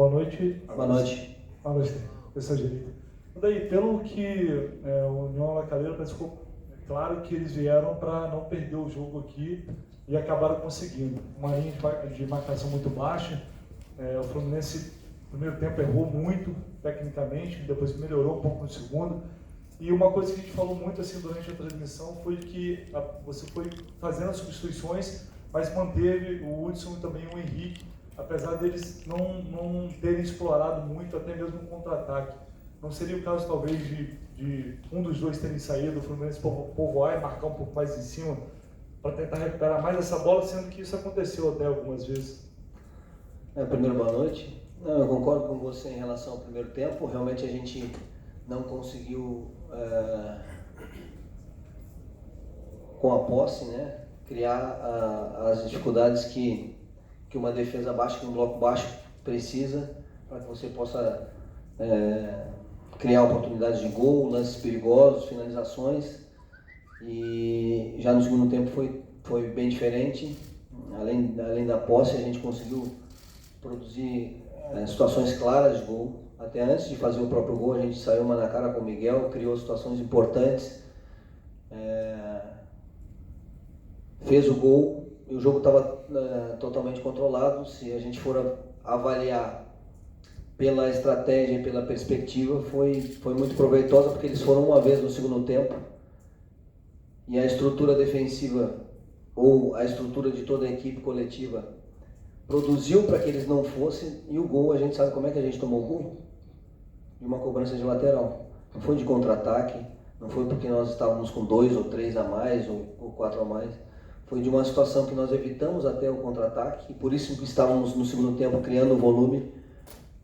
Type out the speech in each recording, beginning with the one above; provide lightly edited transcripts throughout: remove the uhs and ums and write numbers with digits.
Boa noite. Boa noite. Boa noite, pessoal direito. Daí, pelo que o União La Calera ficou claro que eles vieram para não perder o jogo aqui e acabaram conseguindo. Uma linha de marcação muito baixa. O Fluminense, no primeiro tempo, errou muito tecnicamente, depois melhorou um pouco no segundo. E uma coisa que a gente falou muito assim durante a transmissão foi que você foi fazendo as substituições, mas manteve o Hudson e também o Henrique, apesar deles não terem explorado muito, até mesmo no contra-ataque. Não seria o caso, talvez, de um dos dois terem saído, o Fluminense povoar e marcar um pouco mais em cima, para tentar recuperar mais essa bola, sendo que isso aconteceu até algumas vezes? Primeiro, boa noite. Eu concordo com você em relação ao primeiro tempo. Realmente a gente não conseguiu, com a posse, né, criar as dificuldades que uma defesa baixa, que um bloco baixo precisa, para que você possa criar oportunidades de gol, lances perigosos, finalizações. E já no segundo tempo foi bem diferente. Além da posse, a gente conseguiu produzir situações claras de gol. Até antes de fazer o próprio gol, a gente saiu uma na cara com o Miguel, criou situações importantes, fez o gol e o jogo estava totalmente controlado. Se a gente for avaliar pela estratégia e pela perspectiva, foi muito proveitosa, porque eles foram uma vez no segundo tempo e a estrutura defensiva ou a estrutura de toda a equipe coletiva produziu para que eles não fossem. E o gol, a gente sabe como é que a gente tomou o gol? De uma cobrança de lateral. Não foi de contra-ataque, não foi porque nós estávamos com 2 ou 3 a mais ou 4 a mais. Foi de uma situação que nós evitamos até o contra-ataque, e por isso que estávamos no segundo tempo criando volume,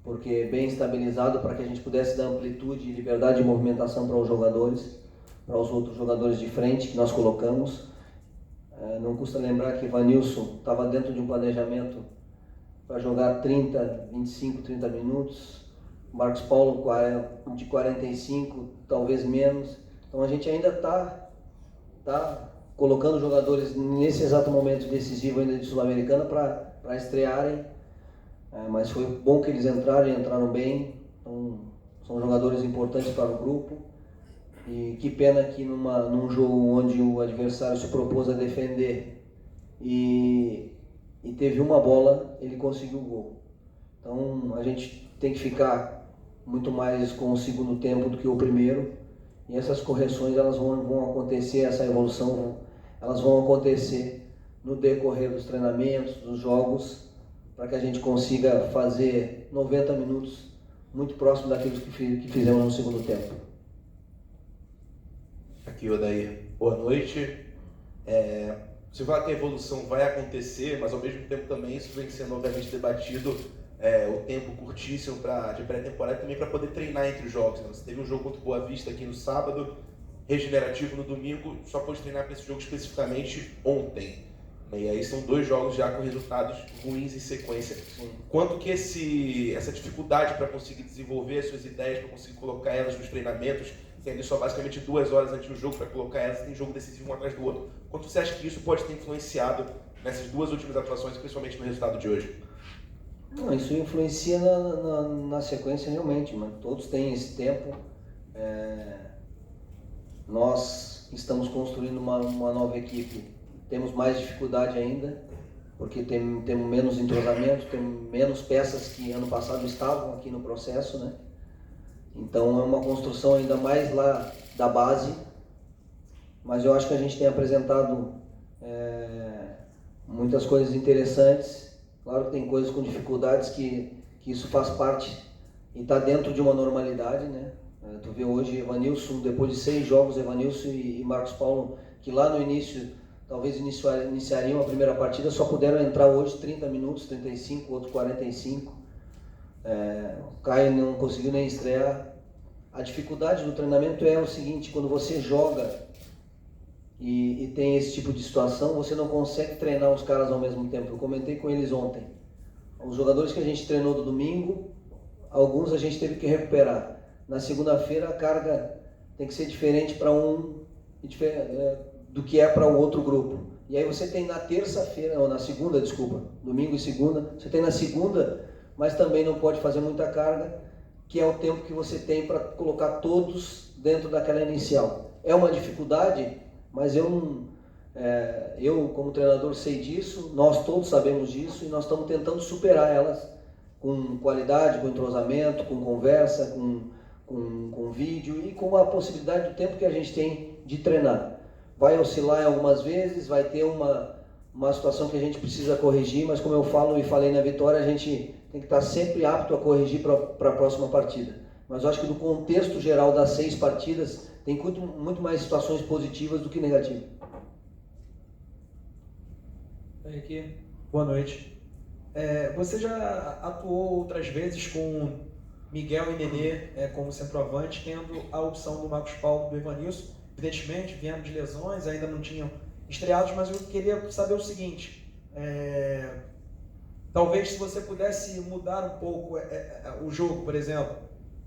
porque bem estabilizado, para que a gente pudesse dar amplitude e liberdade de movimentação para os jogadores, para os outros jogadores de frente que nós colocamos. Não custa lembrar que Evanilson estava dentro de um planejamento para jogar 25, 30 minutos, Marcos Paulo de 45, talvez menos. Então a gente ainda está colocando jogadores nesse exato momento decisivo ainda de Sul-Americana para estrearem, mas foi bom que eles entraram bem. Então, são jogadores importantes para o grupo. E que pena que num jogo onde o adversário se propôs a defender e teve uma bola, ele conseguiu o gol. Então a gente tem que ficar muito mais com o segundo tempo do que o primeiro, e essas correções elas vão acontecer, essa evolução elas vão acontecer no decorrer dos treinamentos, dos jogos, para que a gente consiga fazer 90 minutos muito próximo daquilo que fizemos no segundo tempo. Aqui, Odair. Boa noite. Você fala que a evolução vai acontecer, mas ao mesmo tempo também isso vem sendo obviamente debatido, o tempo curtíssimo de pré-temporada também para poder treinar entre os jogos. Né? Você teve um jogo contra o Boa Vista aqui no sábado, regenerativo no domingo, só pôde treinar para esse jogo especificamente ontem. E aí são 2 jogos já com resultados ruins em sequência. Quanto que essa dificuldade para conseguir desenvolver as suas ideias, para conseguir colocar elas nos treinamentos, tendo só basicamente 2 horas antes do jogo para colocar elas em jogo decisivo um atrás do outro. Quanto você acha que isso pode ter influenciado nessas 2 últimas atuações, principalmente no resultado de hoje? Não, isso influencia na sequência realmente, mas todos têm esse tempo. Nós estamos construindo uma nova equipe, temos mais dificuldade ainda, porque temos menos entrosamento, temos menos peças que ano passado estavam aqui no processo, né? Então é uma construção ainda mais lá da base, mas eu acho que a gente tem apresentado muitas coisas interessantes. Claro que tem coisas com dificuldades que isso faz parte e está dentro de uma normalidade, né? Tu vê hoje Evanilson, depois de 6 jogos, Evanilson e Marcos Paulo, que lá no início talvez iniciariam a primeira partida, só puderam entrar hoje 30 minutos, 35, outro 45. O Caio não conseguiu nem estrear. A dificuldade do treinamento é o seguinte: quando você joga e tem esse tipo de situação, você não consegue treinar os caras ao mesmo tempo. Eu comentei com eles ontem. Os jogadores que a gente treinou do domingo, alguns a gente teve que recuperar. Na segunda-feira a carga tem que ser diferente para um do que é para o outro grupo. E aí você tem na terça-feira, ou na segunda, desculpa, domingo e segunda, você tem na segunda mas também não pode fazer muita carga, que é o tempo que você tem para colocar todos dentro daquela inicial. É uma dificuldade, mas eu como treinador sei disso, nós todos sabemos disso e nós estamos tentando superar elas com qualidade, com entrosamento, com conversa, com vídeo e com a possibilidade do tempo que a gente tem de treinar. Vai oscilar algumas vezes, vai ter uma situação que a gente precisa corrigir, mas como eu falo e falei na vitória, a gente tem que estar sempre apto a corrigir para a próxima partida. Mas eu acho que no contexto geral das 6 partidas, tem muito mais situações positivas do que negativas. Henrique, boa noite. Você já atuou outras vezes com Miguel e Nenê como centroavante, tendo a opção do Marcos Paulo e do Evanilson. Evidentemente, vieram de lesões, ainda não tinham estreados, mas eu queria saber o seguinte, talvez se você pudesse mudar um pouco o jogo, por exemplo,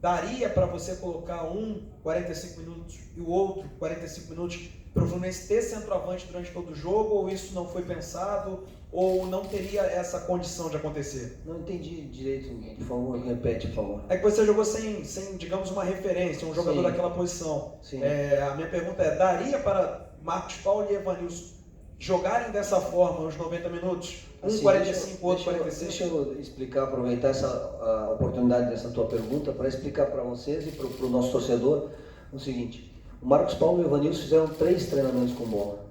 daria para você colocar um 45 minutos e o outro 45 minutos para o Fluminense ter centroavante durante todo o jogo, ou isso não foi pensado, ou não teria essa condição de acontecer? Não entendi direito, por favor, repete, por favor. É que você jogou sem digamos, uma referência, um jogador daquela posição. Sim. A minha pergunta daria para Marcos Paulo e Evanilson jogarem dessa forma nos 90 minutos? Um 45, outro 45? Deixa eu explicar, aproveitar a oportunidade dessa tua pergunta para explicar para vocês e para o nosso torcedor o seguinte. O Marcos Paulo e o Evanilson fizeram 3 treinamentos com bola.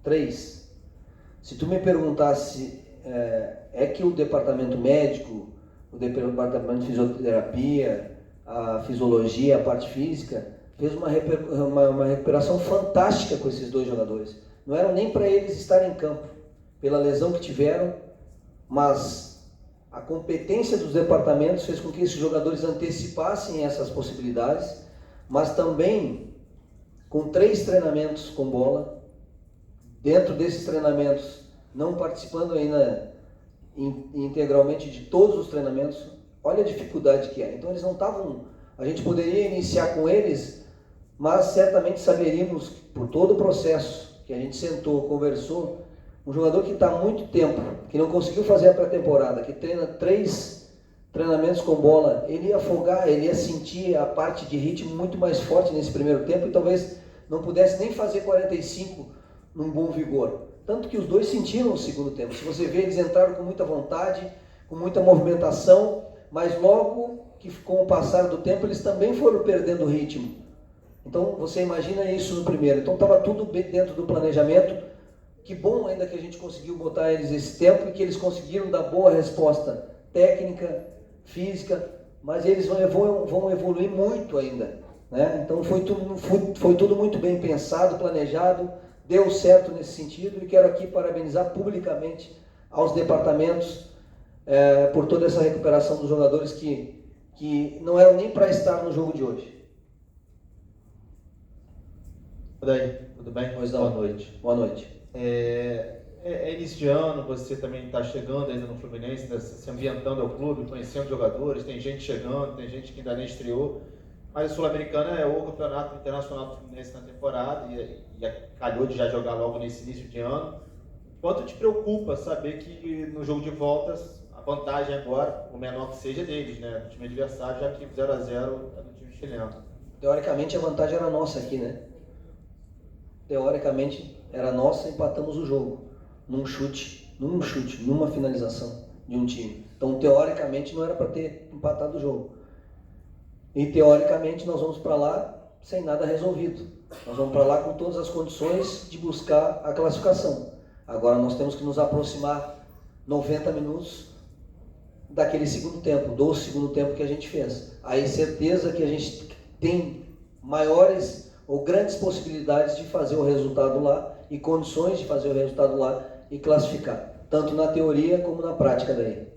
3. Se tu me perguntasse, que o departamento médico, o departamento de fisioterapia, a fisiologia, a parte física, fez uma recuperação fantástica com esses 2 jogadores. Não eram nem para eles estarem em campo, pela lesão que tiveram, mas a competência dos departamentos fez com que esses jogadores antecipassem essas possibilidades, mas também com 3 treinamentos com bola, dentro desses treinamentos, não participando ainda integralmente de todos os treinamentos, olha a dificuldade que é. Então eles não estavam, a gente poderia iniciar com eles, mas certamente saberíamos, por todo o processo que a gente sentou, conversou, um jogador que está há muito tempo, que não conseguiu fazer a pré-temporada, que treina 3 treinamentos com bola, ele ia afogar, ele ia sentir a parte de ritmo muito mais forte nesse primeiro tempo e talvez não pudesse nem fazer 45 num bom vigor. Tanto que os 2 sentiram o segundo tempo. Se você vê, eles entraram com muita vontade, com muita movimentação, mas logo que com o passar do tempo eles também foram perdendo o ritmo. Então você imagina isso no primeiro. Então estava tudo bem dentro do planejamento. Que bom ainda que a gente conseguiu botar eles esse tempo e que eles conseguiram dar boa resposta técnica, física, mas eles vão evoluir muito ainda, né? Então foi tudo muito bem pensado, planejado, deu certo nesse sentido e quero aqui parabenizar publicamente aos departamentos por toda essa recuperação dos jogadores que não eram nem para estar no jogo de hoje. Daí, tudo bem? Boa noite. Boa noite. Início de ano, você também está chegando ainda no Fluminense, tá se ambientando ao clube, conhecendo jogadores, tem gente chegando, tem gente que ainda nem estreou, mas a Sul-Americana é o campeonato internacional do Fluminense na temporada e calhou de já jogar logo nesse início de ano. Quanto te preocupa saber que no jogo de voltas a vantagem agora, o menor que seja deles, né, do time adversário, já que 0-0 é do time chileno? Teoricamente a vantagem era nossa aqui, né? Teoricamente era nossa, empatamos o jogo num chute, numa finalização de um time. Então teoricamente não era para ter empatado o jogo. E teoricamente nós vamos para lá sem nada resolvido. Nós vamos para lá com todas as condições de buscar a classificação. Agora nós temos que nos aproximar 90 minutos daquele segundo tempo, do segundo tempo que a gente fez. Aí certeza que a gente tem maiores ou grandes possibilidades de fazer o resultado lá e condições de fazer o resultado lá e classificar, tanto na teoria como na prática daí.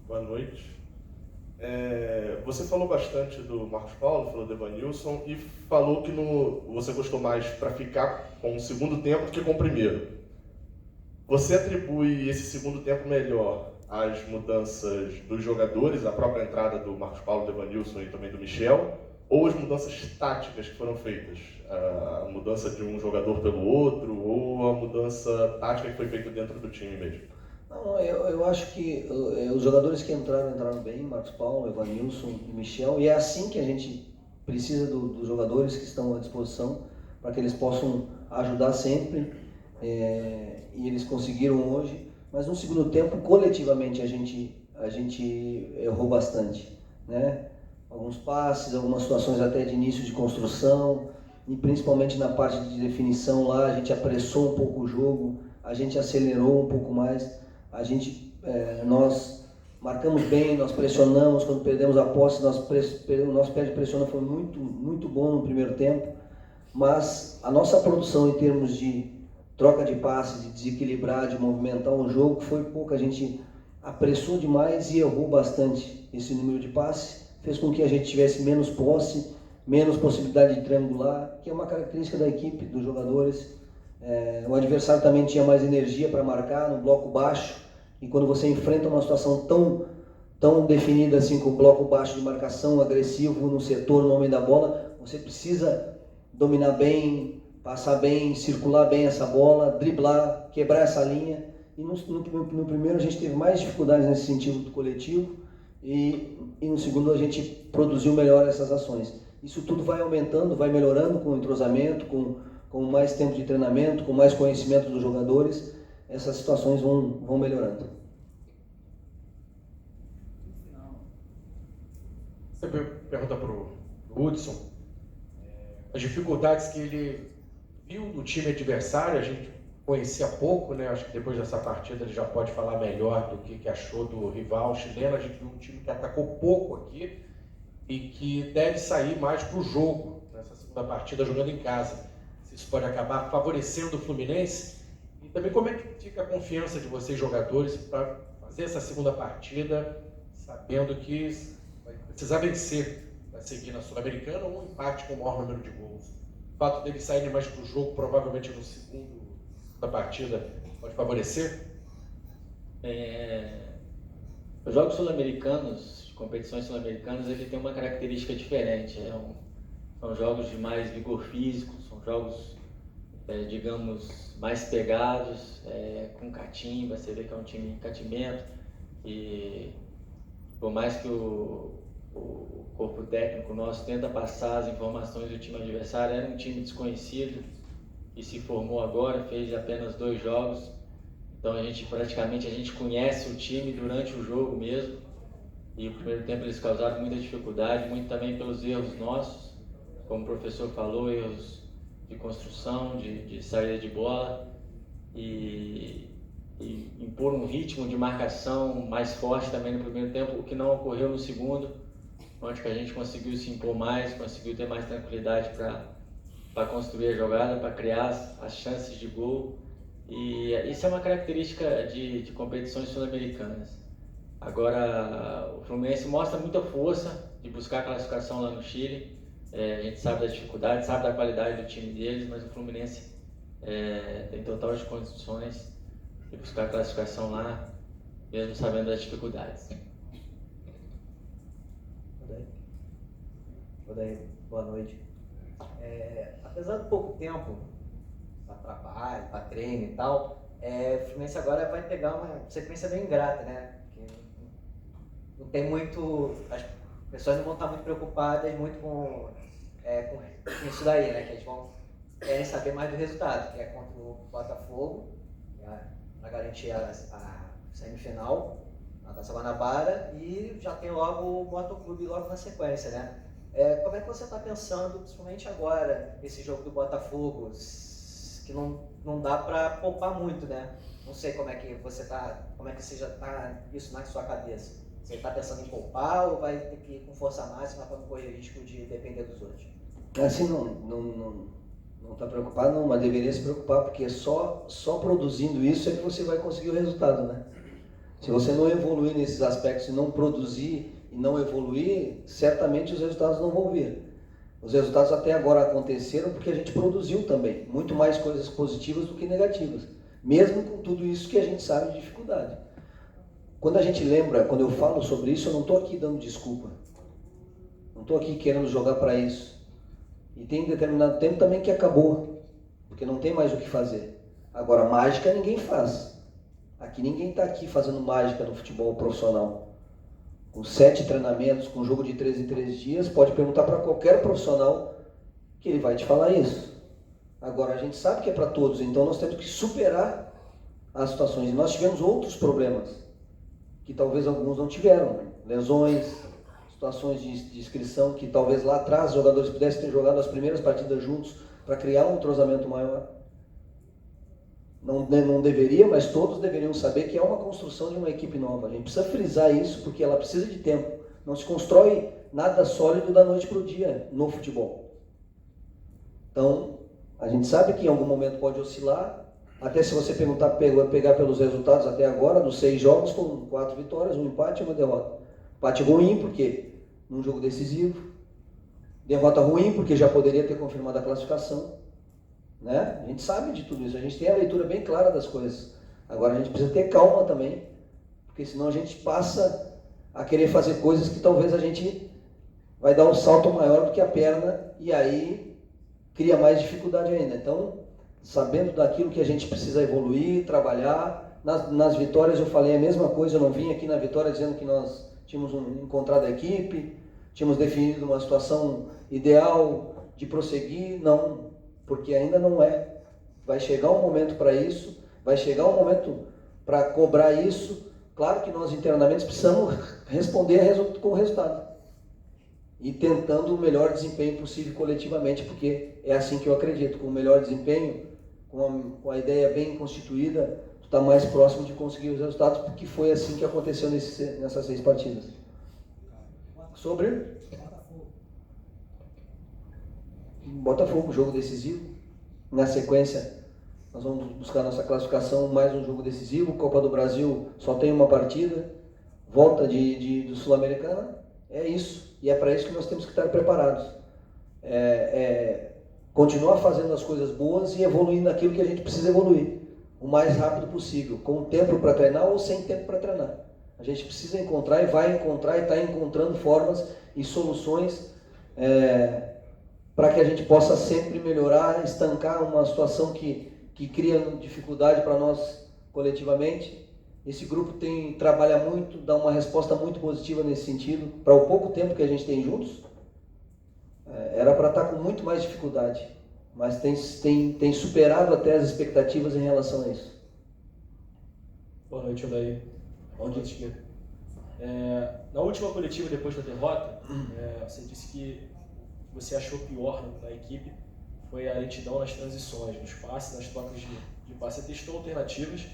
Boa noite. Você falou bastante do Marcos Paulo, falou do Evanilson e falou que você gostou mais para ficar com o segundo tempo do que com o primeiro. Você atribui esse segundo tempo melhor às mudanças dos jogadores, a própria entrada do Marcos Paulo, do Evanilson e também do Michel, ou as mudanças táticas que foram feitas? A mudança de um jogador pelo outro ou a mudança tática que foi feita dentro do time mesmo? Não, eu acho que os jogadores que entraram bem, Marcos Paulo, Evanilson e Michel, e é assim que a gente precisa dos jogadores que estão à disposição, para que eles possam ajudar sempre, e eles conseguiram hoje, mas no segundo tempo, coletivamente, a gente errou bastante, né? Alguns passes, algumas situações até de início de construção, e principalmente na parte de definição lá, a gente apressou um pouco o jogo, a gente acelerou um pouco mais, nós marcamos bem, nós pressionamos, quando perdemos a posse, o nosso pé de pressiona foi muito, muito bom no primeiro tempo, mas a nossa produção em termos de troca de passes, de desequilibrar, de movimentar um jogo, foi pouco, a gente apressou demais e errou bastante esse número de passes, fez com que a gente tivesse menos posse, menos possibilidade de triangular, que é uma característica da equipe, dos jogadores. O adversário também tinha mais energia para marcar no bloco baixo, e quando você enfrenta uma situação tão definida assim, com o bloco baixo de marcação, agressivo no setor, no homem da bola, você precisa dominar bem, passar bem, circular bem essa bola, driblar, quebrar essa linha. E no primeiro a gente teve mais dificuldades nesse sentido do coletivo, e no segundo a gente produziu melhor essas ações. Isso tudo vai aumentando, vai melhorando com o entrosamento, com mais tempo de treinamento, com mais conhecimento dos jogadores, essas situações vão melhorando. Você pergunta para o Hudson as dificuldades que ele viu no time adversário. A gente conhecia pouco, né? Acho que depois dessa partida ele já pode falar melhor do que achou do rival chileno. A gente viu um time que atacou pouco aqui e que deve sair mais para o jogo nessa segunda partida jogando em casa. Isso pode acabar favorecendo o Fluminense. E também como é que fica a confiança de vocês jogadores para fazer essa segunda partida, sabendo que vai precisar vencer para seguir na Sul-Americana ou um empate com o maior número de gols. O fato deles saírem mais para o jogo, provavelmente no segundo da partida, pode favorecer? Os jogos sul-americanos, competições sul-americanas, ele tem uma característica diferente. São jogos de mais vigor físico, são jogos, digamos, mais pegados, com catimba. Você vê que é um time de catimento, e por mais que o corpo técnico nosso tenta passar as informações do time adversário, era um time desconhecido que se formou agora, fez apenas 2 jogos, então a gente conhece o time durante o jogo mesmo, e no primeiro tempo eles causaram muita dificuldade, muito também pelos erros nossos, como o professor falou, erros de construção, de saída de bola, e impor um ritmo de marcação mais forte também no primeiro tempo, o que não ocorreu no segundo, onde que a gente conseguiu se impor mais, conseguiu ter mais tranquilidade para construir a jogada, para criar as chances de gol. E isso é uma característica de competições sul-americanas. Agora, o Fluminense mostra muita força de buscar a classificação lá no Chile. A gente sabe da dificuldade, sabe da qualidade do time deles, mas o Fluminense tem total de condições de buscar a classificação lá, mesmo sabendo das dificuldades. Boa noite. Apesar do pouco tempo para trabalho, para treino e tal, o Fluminense agora vai pegar uma sequência bem ingrata, né? Porque não tem muito, as pessoas não vão estar muito preocupadas muito com isso daí, né? Que eles querem saber mais do resultado, que é contra o Botafogo, para garantir a semifinal na Taça Guanabara, e já tem logo o Motoclube logo na sequência, né? Como é que você está pensando, principalmente agora, esse jogo do Botafogo, que não dá para poupar muito, né? Não sei como é que você já está isso na sua cabeça. Você está pensando em poupar ou vai ter que ir com força máxima para não correr risco de depender dos outros? Assim, não está preocupado, não, mas deveria se preocupar, porque só produzindo isso é que você vai conseguir o resultado, né? Se você não evoluir nesses aspectos e não produzir e não evoluir, certamente os resultados não vão vir. Os resultados até agora aconteceram porque a gente produziu também, muito mais coisas positivas do que negativas, mesmo com tudo isso que a gente sabe de dificuldade. Quando a gente lembra, quando eu falo sobre isso, eu não estou aqui dando desculpa, não estou aqui querendo jogar para isso. E tem um determinado tempo também que acabou, porque não tem mais o que fazer. Agora, mágica ninguém faz. Aqui ninguém está aqui fazendo mágica no futebol profissional. Com 7 treinamentos, com jogo de 3 em 3 dias, pode perguntar para qualquer profissional que ele vai te falar isso. Agora, a gente sabe que é para todos, então nós temos que superar as situações. E nós tivemos outros problemas, que talvez alguns não tiveram. Lesões, situações de inscrição, que talvez lá atrás os jogadores pudessem ter jogado as primeiras partidas juntos para criar um entrosamento maior. Não deveria, mas todos deveriam saber que é uma construção de uma equipe nova. A gente precisa frisar isso, porque ela precisa de tempo. Não se constrói nada sólido da noite para o dia no futebol. Então, a gente sabe que em algum momento pode oscilar, até se você pegar pelos resultados até agora, dos 6 jogos, foram 4 vitórias, 1 empate e 1 derrota. Empate ruim, porque num jogo decisivo. Derrota ruim, porque já poderia ter confirmado a classificação. Né? A gente sabe de tudo isso, a gente tem a leitura bem clara das coisas. Agora a gente precisa ter calma também, porque senão a gente passa a querer fazer coisas que talvez a gente vai dar um salto maior do que a perna e aí cria mais dificuldade ainda. Então, sabendo daquilo que a gente precisa evoluir, trabalhar, nas vitórias eu falei a mesma coisa, eu não vim aqui na vitória dizendo que nós tínhamos encontrado a equipe, tínhamos definido uma situação ideal de prosseguir, não. Porque ainda não é. Vai chegar um momento para isso, vai chegar um momento para cobrar isso. Claro que nós internamente precisamos responder com o resultado. E tentando o melhor desempenho possível coletivamente, porque é assim que eu acredito. Com o melhor desempenho, com a ideia bem constituída, tu está mais próximo de conseguir os resultados, porque foi assim que aconteceu nessas 6 partidas. Sobre Botafogo, jogo decisivo. Na sequência, nós vamos buscar nossa classificação, mais um jogo decisivo. Copa do Brasil só tem uma partida. Volta do Sul-Americana. É isso. E é para isso que nós temos que estar preparados. Continuar fazendo as coisas boas e evoluindo naquilo que a gente precisa evoluir. O mais rápido possível. Com tempo para treinar ou sem tempo para treinar. A gente precisa encontrar e vai encontrar e está encontrando formas e soluções para que a gente possa sempre melhorar, estancar uma situação que cria dificuldade para nós coletivamente. Esse grupo trabalha muito, dá uma resposta muito positiva nesse sentido. Para o pouco tempo que a gente tem juntos, era para estar com muito mais dificuldade, mas tem superado até as expectativas em relação a isso. Boa noite, Odair. Na última coletiva, depois da derrota, você disse que você achou pior na equipe foi a lentidão nas transições, nos passes, nas trocas de passe. Você testou alternativas,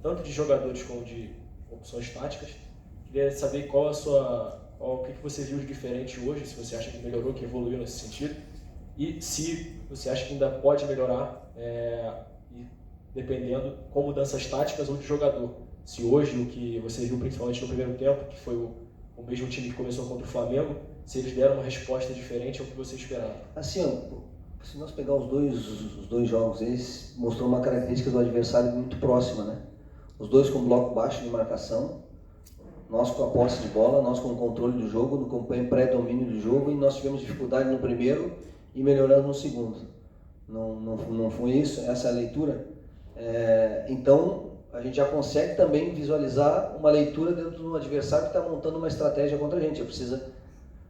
tanto de jogadores como de opções táticas. Queria saber o que você viu de diferente hoje, se você acha que melhorou, que evoluiu nesse sentido, e se você acha que ainda pode melhorar, dependendo com mudanças táticas ou de jogador. Se hoje o que você viu principalmente no primeiro tempo, que foi o mesmo time que começou contra o Flamengo, se eles deram uma resposta diferente ao que você esperava. Assim, se nós pegar os dois jogos, eles mostrou uma característica do adversário muito próxima, né? Os dois com bloco baixo de marcação, nós com a posse de bola, nós com o controle do jogo, com o pré-domínio do jogo, e nós tivemos dificuldade no primeiro e melhorando no segundo. Não foi isso, essa é a leitura. Então, a gente já consegue também visualizar uma leitura dentro do adversário que está montando uma estratégia contra a gente.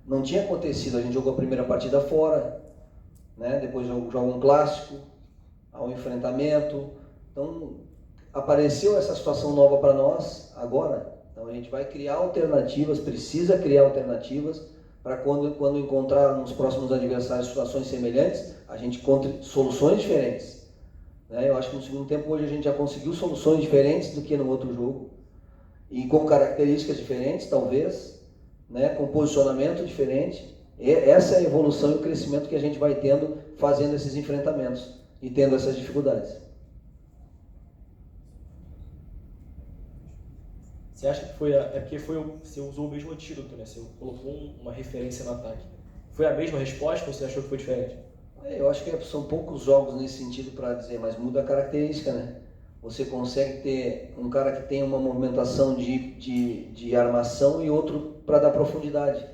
Não tinha acontecido, a gente jogou a primeira partida fora, né? Depois joga um clássico, há um enfrentamento. Então, apareceu essa situação nova para nós agora. Então, a gente vai criar alternativas, precisa criar alternativas para quando encontrar nos próximos adversários situações semelhantes, a gente encontre soluções diferentes. Eu acho que no segundo tempo hoje a gente já conseguiu soluções diferentes do que no outro jogo. E com características diferentes, talvez, né? Com posicionamento diferente. Essa é a evolução e o crescimento que a gente vai tendo fazendo esses enfrentamentos e tendo essas dificuldades. Você acha que porque você usou o mesmo antídoto, né? Você colocou uma referência no ataque. Foi a mesma resposta ou você achou que foi diferente? Eu acho que são poucos jogos nesse sentido para dizer, mas muda a característica, né? Você consegue ter um cara que tem uma movimentação de armação e outro para dar profundidade.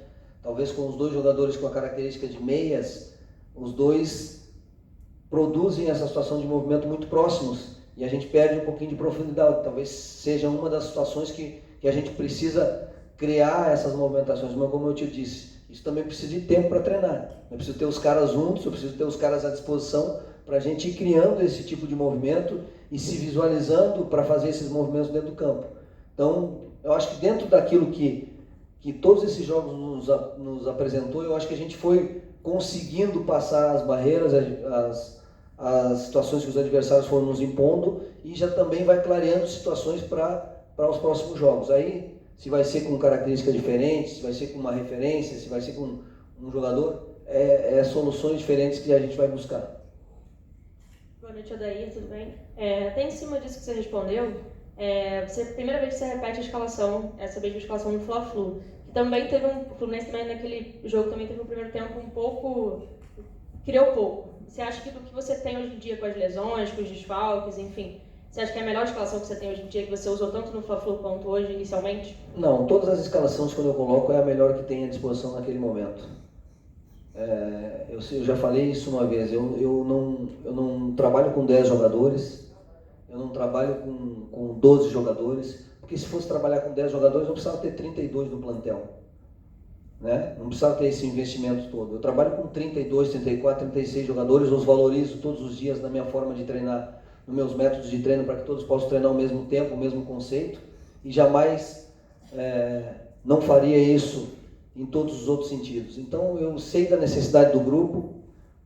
Talvez com os dois jogadores com a característica de meias, os dois produzem essa situação de movimento muito próximos e a gente perde um pouquinho de profundidade. Talvez seja uma das situações que a gente precisa criar essas movimentações, mas como eu te disse, isso também precisa de tempo para treinar. Eu preciso ter os caras juntos, eu preciso ter os caras à disposição para a gente ir criando esse tipo de movimento e se visualizando para fazer esses movimentos dentro do campo. Então, eu acho que dentro daquilo que todos esses jogos nos apresentou, eu acho que a gente foi conseguindo passar as barreiras, as situações que os adversários foram nos impondo, e já também vai clareando situações para os próximos jogos. Aí, se vai ser com características diferentes, se vai ser com uma referência, se vai ser com um jogador, soluções diferentes que a gente vai buscar. Boa noite, Odair, tudo bem? Até em cima disso que você respondeu, primeira vez que você repete a escalação, essa mesma escalação do Fla-Flu, que também teve o Fluminense também naquele jogo também teve um primeiro tempo um pouco, criou pouco. Você acha que do que você tem hoje em dia com as lesões, com os desfalques, enfim, você acha que é a melhor escalação que você tem hoje em dia, que você usou tanto no Fla-Flu quanto hoje inicialmente? Não, todas as escalações quando eu coloco é a melhor que tem à disposição naquele momento. Eu já falei isso uma vez, eu não trabalho com 10 jogadores, eu não trabalho com 12 jogadores, porque se fosse trabalhar com 10 jogadores eu precisava ter 32 no plantel, né? Não precisava ter esse investimento todo. Eu trabalho com 32, 34, 36 jogadores, os valorizo todos os dias na minha forma de treinar, nos meus métodos de treino, para que todos possam treinar ao mesmo tempo, o mesmo conceito, e jamais não faria isso em todos os outros sentidos. Então eu sei da necessidade do grupo,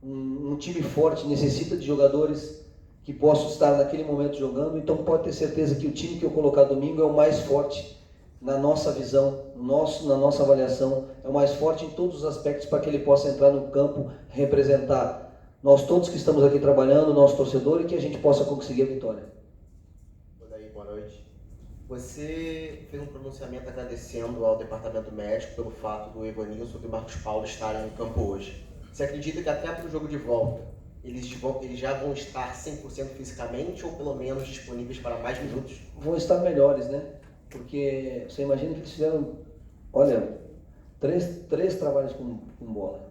um time forte necessita de jogadores que possam estar naquele momento jogando, então pode ter certeza que o time que eu colocar domingo é o mais forte na nossa visão, na nossa avaliação, é o mais forte em todos os aspectos para que ele possa entrar no campo, representar nós todos que estamos aqui trabalhando, o nosso torcedor, e que a gente possa conseguir a vitória. Odair, boa noite. Você fez um pronunciamento agradecendo ao departamento médico pelo fato do Evanilson e do Marcos Paulo estarem no campo hoje. Você acredita que até para o jogo de volta eles já vão estar 100% fisicamente ou pelo menos disponíveis para mais minutos? Vão estar melhores, né? Porque você imagina que eles fizeram, olha, três trabalhos com bola.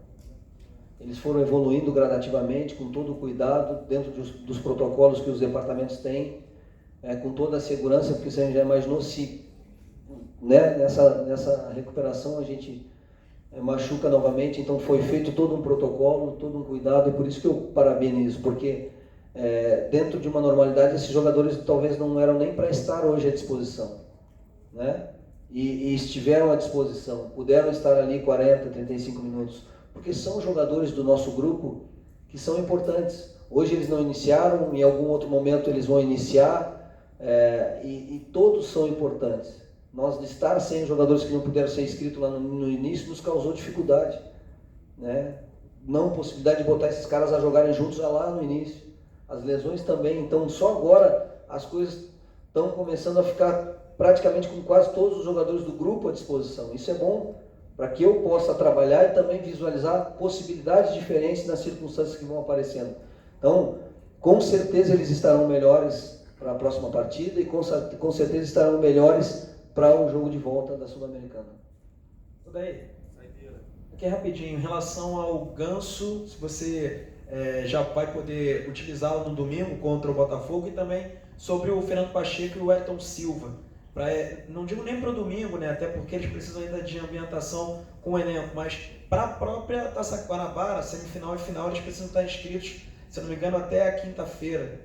Eles foram evoluindo gradativamente, com todo o cuidado, dentro dos protocolos que os departamentos têm, com toda a segurança, porque você já imaginou se nessa recuperação a gente machuca novamente. Então foi feito todo um protocolo, todo um cuidado, e por isso que eu parabenizo, porque dentro de uma normalidade esses jogadores talvez não eram nem para estar hoje à disposição, né? E estiveram à disposição, puderam estar ali 40, 35 minutos, porque são jogadores do nosso grupo que são importantes. Hoje eles não iniciaram, em algum outro momento eles vão iniciar, e todos são importantes. Nós de estar sem jogadores que não puderam ser inscritos lá no início nos causou dificuldade, né? Não possibilidade de botar esses caras a jogarem juntos já lá no início. As lesões também, então só agora as coisas estão começando a ficar praticamente com quase todos os jogadores do grupo à disposição. Isso é bom para que eu possa trabalhar e também visualizar possibilidades diferentes nas circunstâncias que vão aparecendo. Então, com certeza eles estarão melhores para a próxima partida e com certeza estarão melhores para o jogo de volta da Sul-Americana. Daí, aqui rapidinho, em relação ao Ganso, se você já vai poder utilizá-lo no domingo contra o Botafogo, e também sobre o Fernando Pacheco e o Ayrton Silva. Não digo nem para o domingo, né, até porque eles precisam ainda de ambientação com o elenco, mas para a própria Taça Guanabara, semifinal e final, eles precisam estar inscritos, se não me engano, até a quinta-feira.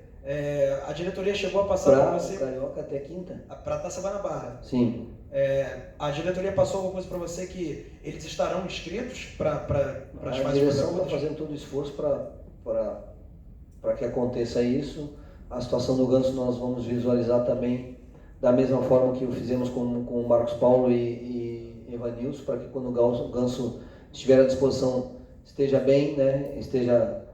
A diretoria chegou a passar para você... Para o Carioca até quinta? Para a Taça Guanabara. Sim. A diretoria passou alguma coisa para você que eles estarão inscritos para as fases? A direção está fazendo todo o esforço para que aconteça isso. A situação do Ganso nós vamos visualizar também da mesma forma que o fizemos com o Marcos Paulo e Evanilson, para que quando o Ganso estiver à disposição esteja bem, né, esteja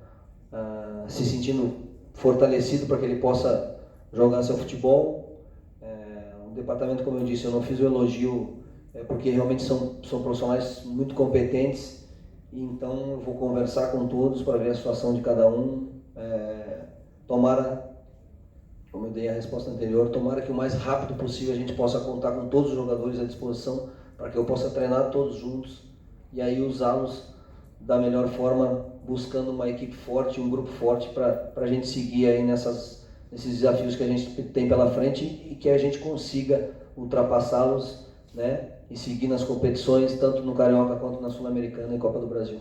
se sentindo fortalecido para que ele possa jogar seu futebol. O departamento, como eu disse, eu não fiz o elogio porque realmente são profissionais muito competentes, e então eu vou conversar com todos para ver a situação de cada um. Tomara, como eu dei a resposta anterior, tomara que o mais rápido possível a gente possa contar com todos os jogadores à disposição para que eu possa treinar todos juntos e aí usá-los da melhor forma, buscando uma equipe forte, um grupo forte para a gente seguir aí nesses desafios que a gente tem pela frente e que a gente consiga ultrapassá-los, né, e seguir nas competições, tanto no Carioca quanto na Sul-Americana e Copa do Brasil.